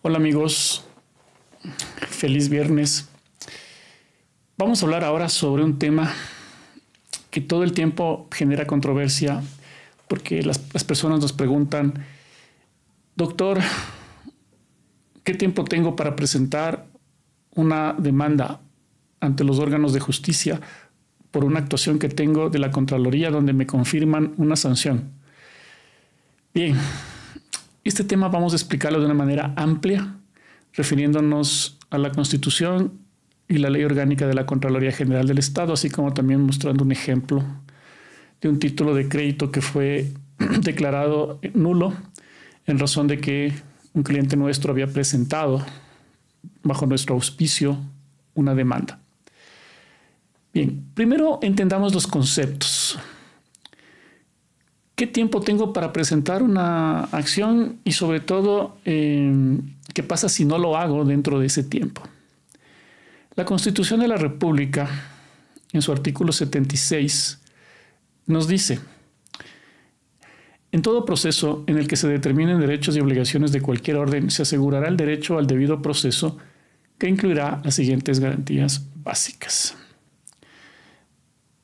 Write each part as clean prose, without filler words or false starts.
Hola amigos, feliz viernes. Vamos a hablar ahora sobre un tema que todo el tiempo genera controversia porque las personas nos preguntan, doctor, ¿qué tiempo tengo para presentar una demanda ante los órganos de justicia por una actuación que tengo de la Contraloría donde me confirman una sanción? Bien, este tema vamos a explicarlo de una manera amplia, refiriéndonos a la Constitución y la Ley Orgánica de la Contraloría General del Estado, así como también mostrando un ejemplo de un título de crédito que fue declarado nulo en razón de que un cliente nuestro había presentado bajo nuestro auspicio una demanda. Bien, primero entendamos los conceptos. ¿Qué tiempo tengo para presentar una acción? Y sobre todo, ¿qué pasa si no lo hago dentro de ese tiempo? La Constitución de la República, en su artículo 76, nos dice: en todo proceso en el que se determinen derechos y obligaciones de cualquier orden, se asegurará el derecho al debido proceso, que incluirá las siguientes garantías básicas.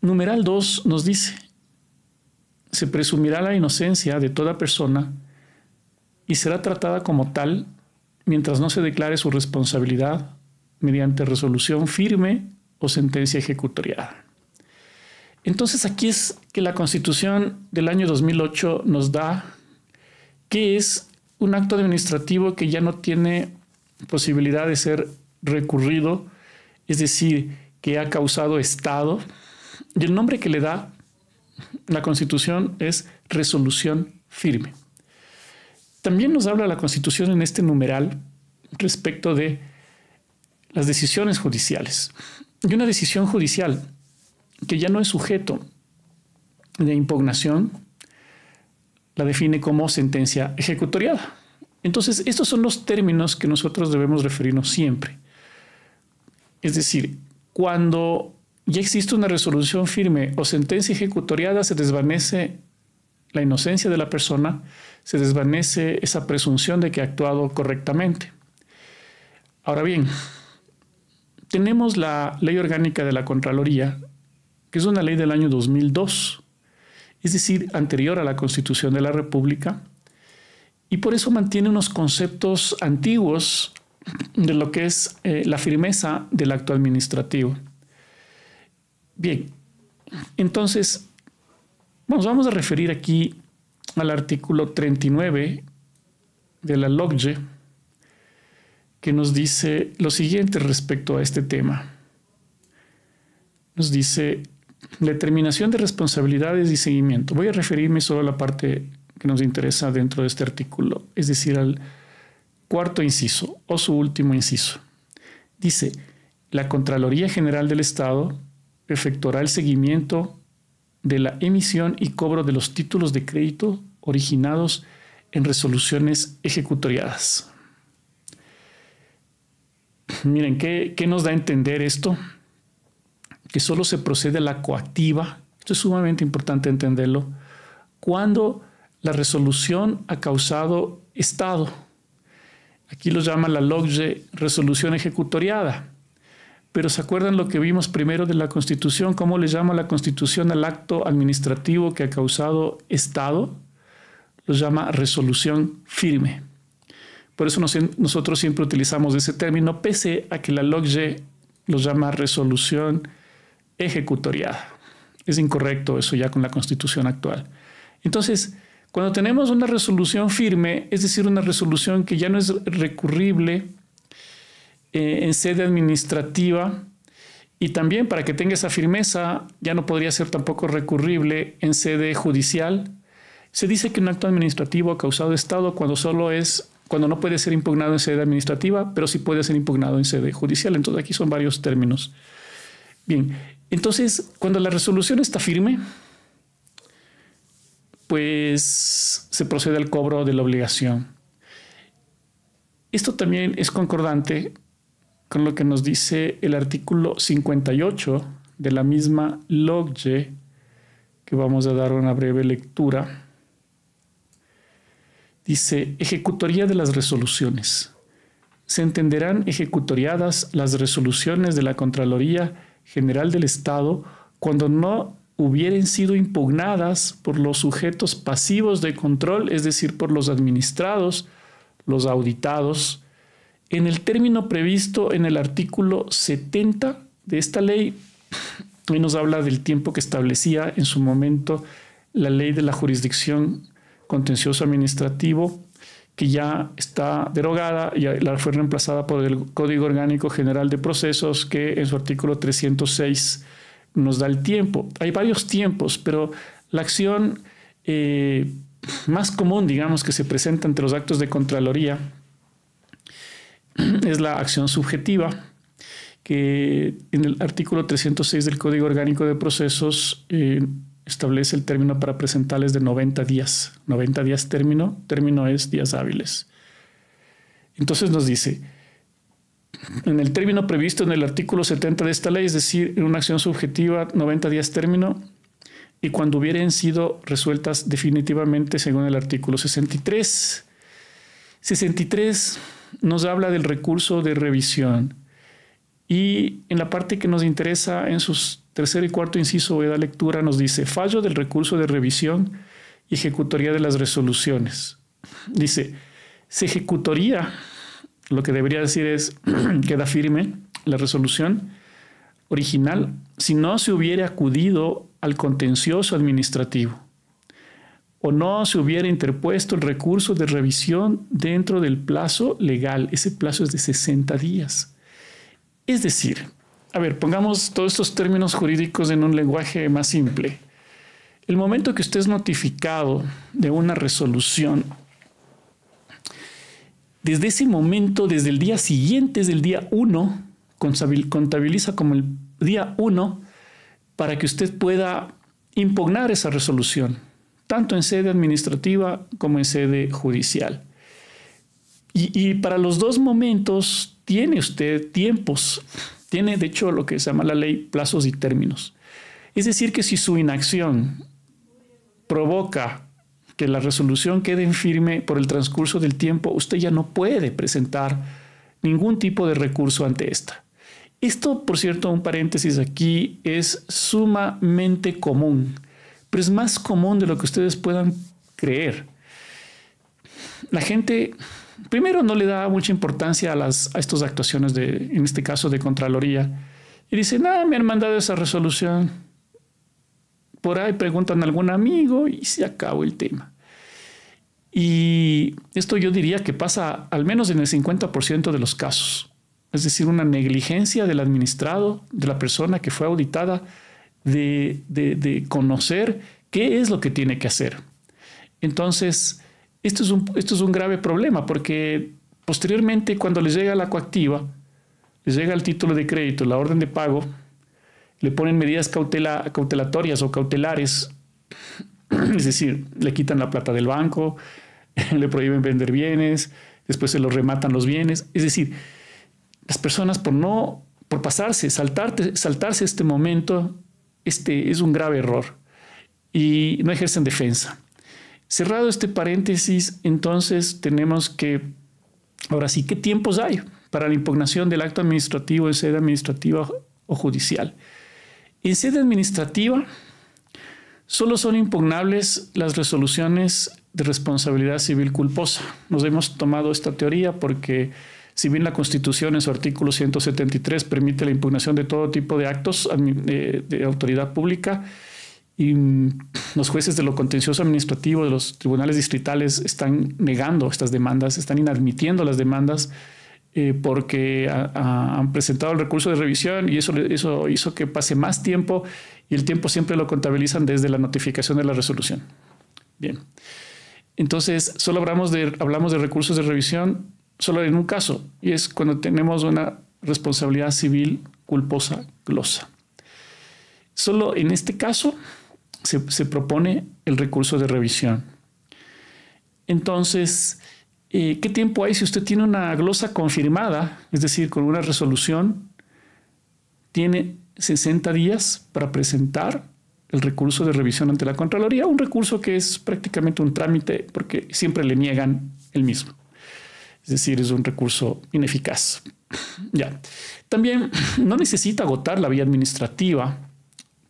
Numeral 2 nos dice: se presumirá la inocencia de toda persona y será tratada como tal mientras no se declare su responsabilidad mediante resolución firme o sentencia ejecutoriada. Entonces aquí es que la Constitución del año 2008 nos da que es un acto administrativo que ya no tiene posibilidad de ser recurrido, es decir, que ha causado estado, y el nombre que le da la Constitución es resolución firme. También nos habla la Constitución en este numeral respecto de las decisiones judiciales. Y una decisión judicial que ya no es sujeto de impugnación la define como sentencia ejecutoriada. Entonces, estos son los términos que nosotros debemos referirnos siempre. Es decir, cuando ya existe una resolución firme o sentencia ejecutoriada, se desvanece la inocencia de la persona, se desvanece esa presunción de que ha actuado correctamente. Ahora bien, tenemos la Ley Orgánica de la Contraloría, que es una ley del año 2002, es decir, anterior a la Constitución de la República, y por eso mantiene unos conceptos antiguos de lo que es la firmeza del acto administrativo. Bien, entonces nos vamos a referir aquí al artículo 39 de la LOGYE, que nos dice lo siguiente respecto a este tema. Nos dice determinación de responsabilidades y seguimiento. Voy a referirme solo a la parte que nos interesa dentro de este artículo, es decir, al cuarto inciso o su último inciso. Dice: la Contraloría General del Estado efectuará el seguimiento de la emisión y cobro de los títulos de crédito originados en resoluciones ejecutoriadas. Miren, ¿qué nos da a entender esto? Que solo se procede a la coactiva, esto es sumamente importante entenderlo, cuando la resolución ha causado estado. Aquí lo llama la LOGYE resolución ejecutoriada. Pero ¿se acuerdan lo que vimos primero de la Constitución? ¿Cómo le llama la Constitución al acto administrativo que ha causado estado? Lo llama resolución firme. Por eso nosotros siempre utilizamos ese término, pese a que la LOGYE lo llama resolución ejecutoriada. Es incorrecto eso ya con la Constitución actual. Entonces, cuando tenemos una resolución firme, es decir, una resolución que ya no es recurrible en sede administrativa, y también para que tenga esa firmeza ya no podría ser tampoco recurrible en sede judicial. Se dice que un acto administrativo ha causado estado cuando no puede ser impugnado en sede administrativa, pero sí puede ser impugnado en sede judicial. Entonces aquí son varios términos. Bien, entonces cuando la resolución está firme, pues se procede al cobro de la obligación. Esto también es concordante con lo que nos dice el artículo 58 de la misma LOGYE, que vamos a dar una breve lectura. Dice: ejecutoría de las resoluciones. se entenderán ejecutoriadas las resoluciones de la Contraloría General del Estado cuando no hubieren sido impugnadas por los sujetos pasivos de control, es decir, por los administrados, los auditados, en el término previsto en el artículo 70 de esta ley. Hoy nos habla del tiempo que establecía en su momento la ley de la jurisdicción contencioso administrativo, que ya está derogada, ya fue reemplazada por el Código Orgánico General de Procesos, que en su artículo 306 nos da el tiempo. Hay varios tiempos, pero la acción más común, digamos, que se presenta ante los actos de Contraloría es la acción subjetiva, que en el artículo 306 del Código Orgánico de Procesos establece el término para presentarles de 90 días. 90 días término es días hábiles. Entonces nos dice, en el término previsto en el artículo 70 de esta ley, es decir, en una acción subjetiva, 90 días término, y cuando hubieran sido resueltas definitivamente según el artículo 63. 63 nos habla del recurso de revisión. Y en la parte que nos interesa, en sus tercer y cuarto inciso voy a dar lectura, nos dice fallo del recurso de revisión y ejecutoría de las resoluciones. Dice, se ejecutaría, lo que debería decir es, queda firme la resolución original si no se hubiera acudido al contencioso administrativo o no se hubiera interpuesto el recurso de revisión dentro del plazo legal. Ese plazo es de 60 días. Es decir, a ver, pongamos todos estos términos jurídicos en un lenguaje más simple. El momento que usted es notificado de una resolución, desde ese momento, desde el día siguiente, desde el día 1, contabiliza como el día 1 para que usted pueda impugnar esa resolución, tanto en sede administrativa como en sede judicial. Y para los dos momentos tiene usted tiempos, tiene de hecho lo que se llama la ley plazos y términos. Es decir, que si su inacción provoca que la resolución quede en firme por el transcurso del tiempo, usted ya no puede presentar ningún tipo de recurso ante esta. Esto, por cierto, un paréntesis aquí, es sumamente común, pero es más común de lo que ustedes puedan creer. La gente, primero, no le da mucha importancia a estas actuaciones, en este caso de Contraloría, y dice, nada, me han mandado esa resolución. Por ahí preguntan a algún amigo y se acabó el tema. Y esto yo diría que pasa al menos en el 50% de los casos. Es decir, una negligencia del administrado, de la persona que fue auditada, de conocer qué es lo que tiene que hacer. Entonces, esto es un grave problema, porque posteriormente, cuando les llega la coactiva, les llega el título de crédito, la orden de pago, le ponen medidas cautelatorias o cautelares, es decir, le quitan la plata del banco, le prohíben vender bienes, después se los rematan los bienes. Es decir, las personas por pasarse, saltarse este momento, es un grave error y no ejercen defensa. Cerrado este paréntesis, entonces tenemos que, ahora sí, ¿qué tiempos hay para la impugnación del acto administrativo en sede administrativa o judicial? En sede administrativa, solo son impugnables las resoluciones de responsabilidad civil culposa. Nos hemos tomado esta teoría porque, si bien la Constitución en su artículo 173 permite la impugnación de todo tipo de actos de autoridad pública, y los jueces de lo contencioso administrativo de los tribunales distritales están negando estas demandas, están inadmitiendo las demandas porque han presentado el recurso de revisión y eso hizo que pase más tiempo, y el tiempo siempre lo contabilizan desde la notificación de la resolución. Bien, entonces solo hablamos de recursos de revisión solo en un caso, y es cuando tenemos una responsabilidad civil culposa glosa. Solo en este caso se propone el recurso de revisión. Entonces, ¿qué tiempo hay si usted tiene una glosa confirmada, es decir, con una resolución? Tiene 60 días para presentar el recurso de revisión ante la Contraloría, un recurso que es prácticamente un trámite porque siempre le niegan el mismo. Es decir, es un recurso ineficaz. Ya. También no necesita agotar la vía administrativa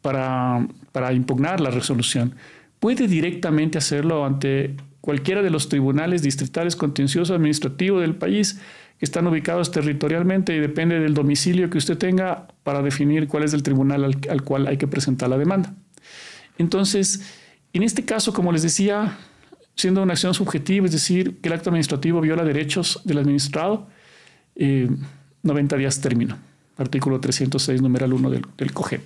para impugnar la resolución. Puede directamente hacerlo ante cualquiera de los tribunales distritales contencioso administrativo del país que están ubicados territorialmente, y depende del domicilio que usted tenga para definir cuál es el tribunal al cual hay que presentar la demanda. Entonces, en este caso, como les decía, siendo una acción subjetiva, es decir, que el acto administrativo viola derechos del administrado, 90 días término. Artículo 306, numeral 1 del COGEP.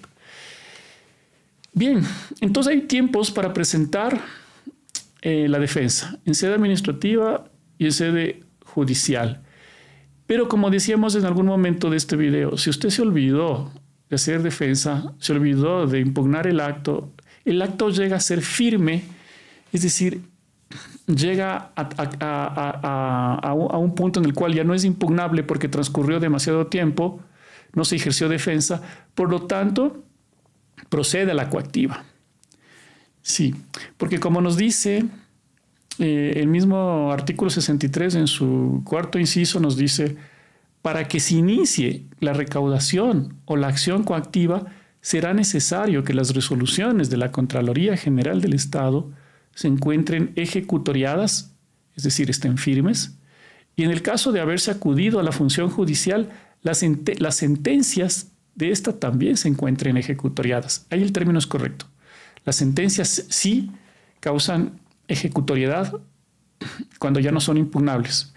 Bien, entonces hay tiempos para presentar la defensa en sede administrativa y en sede judicial. Pero como decíamos en algún momento de este video, si usted se olvidó de hacer defensa, se olvidó de impugnar el acto llega a ser firme, es decir, llega a un punto en el cual ya no es impugnable porque transcurrió demasiado tiempo, no se ejerció defensa, por lo tanto, procede a la coactiva. Sí, porque como nos dice el mismo artículo 63 en su cuarto inciso, nos dice, para que se inicie la recaudación o la acción coactiva, será necesario que las resoluciones de la Contraloría General del Estado se encuentren ejecutoriadas, es decir, estén firmes, y en el caso de haberse acudido a la función judicial, las sentencias de esta también se encuentren ejecutoriadas. Ahí el término es correcto. Las sentencias sí causan ejecutoriedad cuando ya no son impugnables,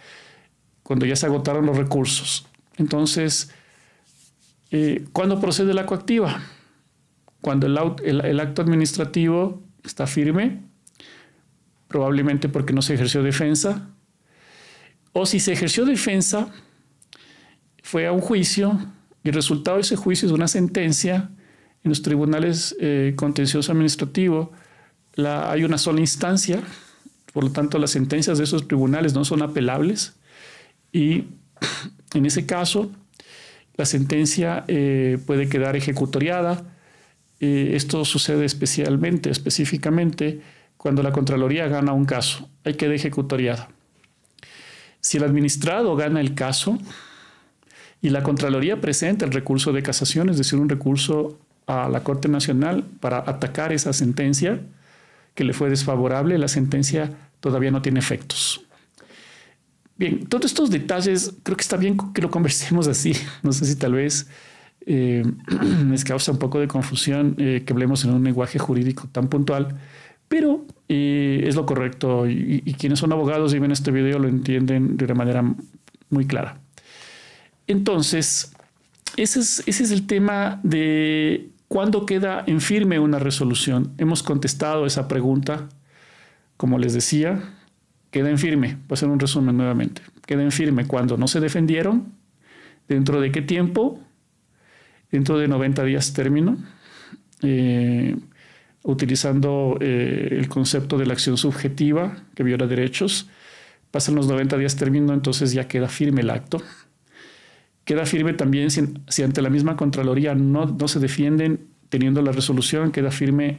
cuando ya se agotaron los recursos. Entonces, ¿cuándo procede la coactiva? Cuando el acto administrativo está firme, probablemente porque no se ejerció defensa, o si se ejerció defensa, fue a un juicio y el resultado de ese juicio es una sentencia. En los tribunales contencioso administrativo hay una sola instancia, por lo tanto las sentencias de esos tribunales no son apelables, y en ese caso la sentencia puede quedar ejecutoriada. Esto sucede específicamente cuando la Contraloría gana un caso, ahí queda ejecutoriada. Si el administrado gana el caso y la Contraloría presenta el recurso de casación, es decir, un recurso a la Corte Nacional para atacar esa sentencia que le fue desfavorable, la sentencia todavía no tiene efectos. Bien, todos estos detalles creo que está bien que lo conversemos así. No sé si tal vez les causa un poco de confusión que hablemos en un lenguaje jurídico tan puntual, pero es lo correcto, y quienes son abogados y ven este video lo entienden de una manera muy clara. Entonces, ese es el tema de cuándo queda en firme una resolución. Hemos contestado esa pregunta, como les decía, queda en firme. Voy a hacer un resumen nuevamente. Queda en firme cuando no se defendieron. ¿Dentro de qué tiempo? Dentro de 90 días término. Utilizando el concepto de la acción subjetiva que viola derechos. Pasan los 90 días término, entonces ya queda firme el acto. Queda firme también si ante la misma Contraloría no se defienden teniendo la resolución, queda firme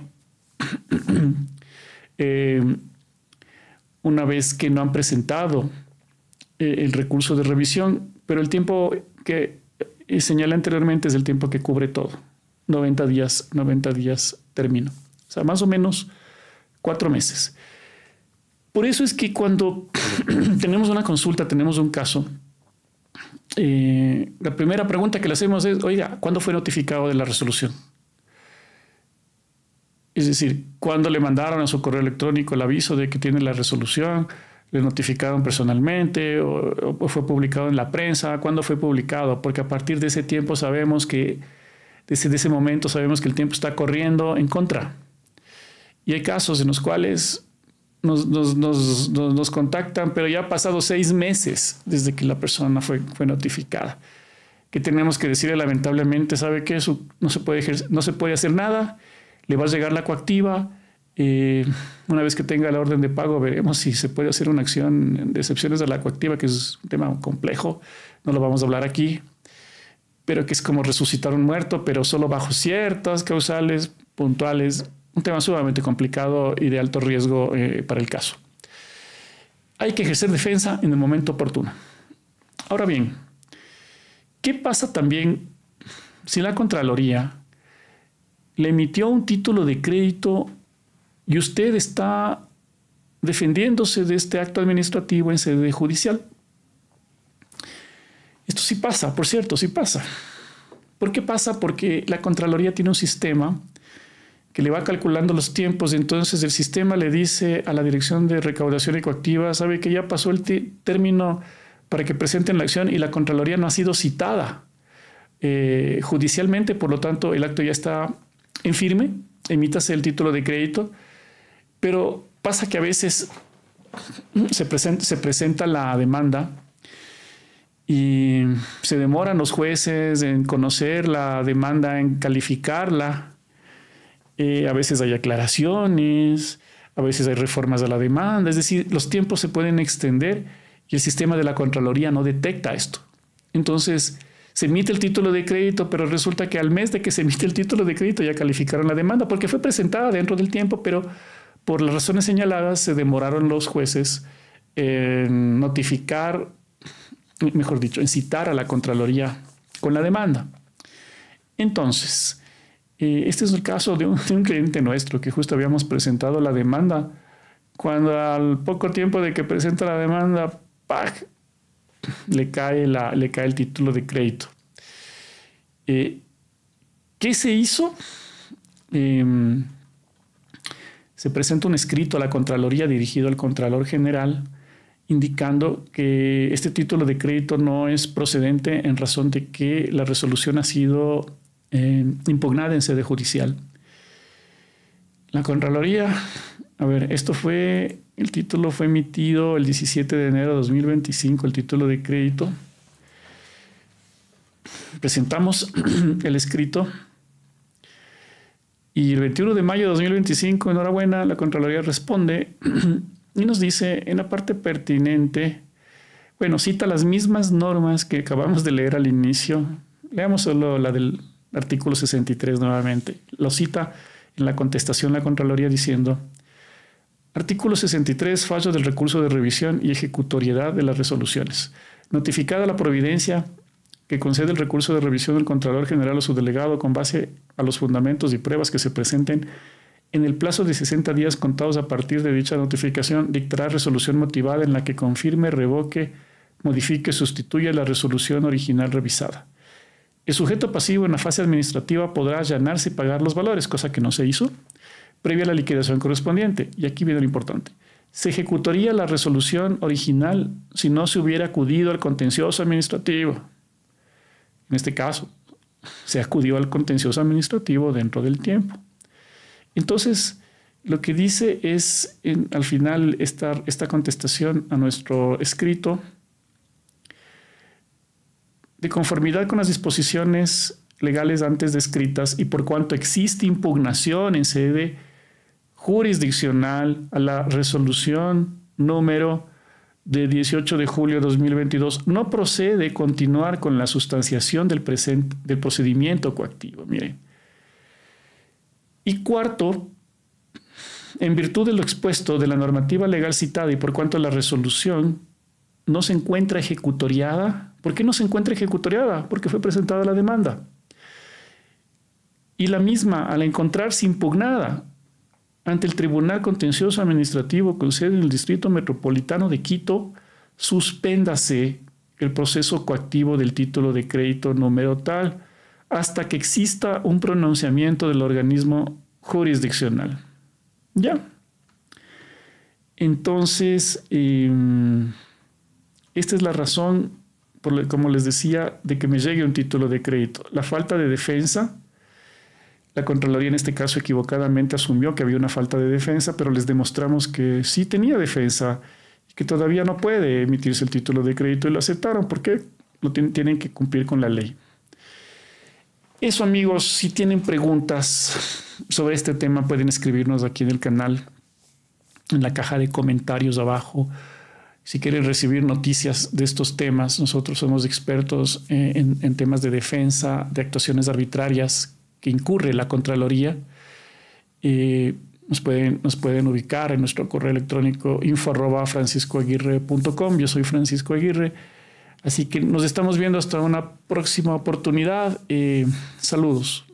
una vez que no han presentado el recurso de revisión, pero el tiempo que señalé anteriormente es el tiempo que cubre todo, 90 días término, o sea, más o menos 4 meses. Por eso es que cuando tenemos una consulta, tenemos un caso, la primera pregunta que le hacemos es, oiga, ¿cuándo fue notificado de la resolución? Es decir, ¿cuándo le mandaron a su correo electrónico el aviso de que tiene la resolución? ¿Le notificaron personalmente o fue publicado en la prensa? ¿Cuándo fue publicado? Porque a partir de ese tiempo sabemos que, desde ese momento sabemos que el tiempo está corriendo en contra. Y hay casos en los cuales nos contactan, pero ya ha pasado 6 meses desde que la persona fue notificada. Que tenemos que decirle lamentablemente, ¿sabe qué? No se puede hacer nada, le va a llegar la coactiva. Una vez que tenga la orden de pago, veremos si se puede hacer una acción de excepciones de la coactiva, que es un tema complejo, no lo vamos a hablar aquí, pero que es como resucitar un muerto, pero solo bajo ciertas causales puntuales. Un tema sumamente complicado y de alto riesgo para el caso. hay que ejercer defensa en el momento oportuno. Ahora bien, ¿qué pasa también si la Contraloría le emitió un título de crédito y usted está defendiéndose de este acto administrativo en sede judicial? Esto sí pasa, por cierto, sí pasa. ¿Por qué pasa? Porque la Contraloría tiene un sistema que le va calculando los tiempos, entonces el sistema le dice a la Dirección de Recaudación y Coactiva, sabe que ya pasó el término para que presenten la acción y la Contraloría no ha sido citada judicialmente, por lo tanto el acto ya está en firme, emítase el título de crédito, pero pasa que a veces se presenta la demanda y se demoran los jueces en conocer la demanda, en calificarla. A veces hay aclaraciones, a veces hay reformas a la demanda, es decir, los tiempos se pueden extender y el sistema de la Contraloría no detecta esto. Entonces, se emite el título de crédito, pero resulta que al mes de que se emite el título de crédito ya calificaron la demanda porque fue presentada dentro del tiempo, pero por las razones señaladas se demoraron los jueces en notificar, mejor dicho, en citar a la Contraloría con la demanda. Entonces, este es el caso de un cliente nuestro que justo habíamos presentado la demanda. Cuando al poco tiempo de que presenta la demanda, ¡pac!, le cae el título de crédito. ¿Qué se hizo? Se presenta un escrito a la Contraloría dirigido al Contralor General indicando que este título de crédito no es procedente en razón de que la resolución ha sido impugnada en sede judicial. La Contraloría, el título fue emitido el 17 de enero de 2025, el título de crédito. Presentamos el escrito y el 21 de mayo de 2025, enhorabuena, la Contraloría responde y nos dice en la parte pertinente, cita las mismas normas que acabamos de leer al inicio. Leamos solo la del artículo 63 nuevamente. Lo cita en la contestación la Contraloría diciendo: artículo 63, fallo del recurso de revisión y ejecutoriedad de las resoluciones. Notificada la providencia que concede el recurso de revisión del Contralor General o su delegado con base a los fundamentos y pruebas que se presenten, en el plazo de 60 días contados a partir de dicha notificación, dictará resolución motivada en la que confirme, revoque, modifique, sustituya la resolución original revisada. El sujeto pasivo en la fase administrativa podrá allanarse y pagar los valores, cosa que no se hizo, previa a la liquidación correspondiente. Y aquí viene lo importante. Se ejecutaría la resolución original si no se hubiera acudido al contencioso administrativo. En este caso, se acudió al contencioso administrativo dentro del tiempo. Entonces, lo que dice es, al final, esta contestación a nuestro escrito: de conformidad con las disposiciones legales antes descritas y por cuanto existe impugnación en sede jurisdiccional a la resolución número de 18 de julio de 2022, no procede continuar con la sustanciación del procedimiento coactivo. Miren. Y cuarto, en virtud de lo expuesto de la normativa legal citada y por cuanto la resolución no se encuentra ejecutoriada. ¿Por qué no se encuentra ejecutoriada? Porque fue presentada la demanda. Y la misma, al encontrarse impugnada ante el Tribunal Contencioso Administrativo con sede en el Distrito Metropolitano de Quito, suspéndase el proceso coactivo del título de crédito número tal hasta que exista un pronunciamiento del organismo jurisdiccional. Ya. Entonces, esta es la razón, como les decía, de que me llegue un título de crédito. La falta de defensa. La Contraloría en este caso equivocadamente asumió que había una falta de defensa, pero les demostramos que sí tenía defensa y que todavía no puede emitirse el título de crédito y lo aceptaron porque tienen que cumplir con la ley. Eso, amigos, si tienen preguntas sobre este tema pueden escribirnos aquí en el canal, en la caja de comentarios abajo. Si quieren recibir noticias de estos temas, nosotros somos expertos en temas de defensa, de actuaciones arbitrarias que incurre la Contraloría. Nos pueden ubicar en nuestro correo electrónico info@franciscoaguirre.com. Yo soy Francisco Aguirre. Así que nos estamos viendo hasta una próxima oportunidad. Saludos.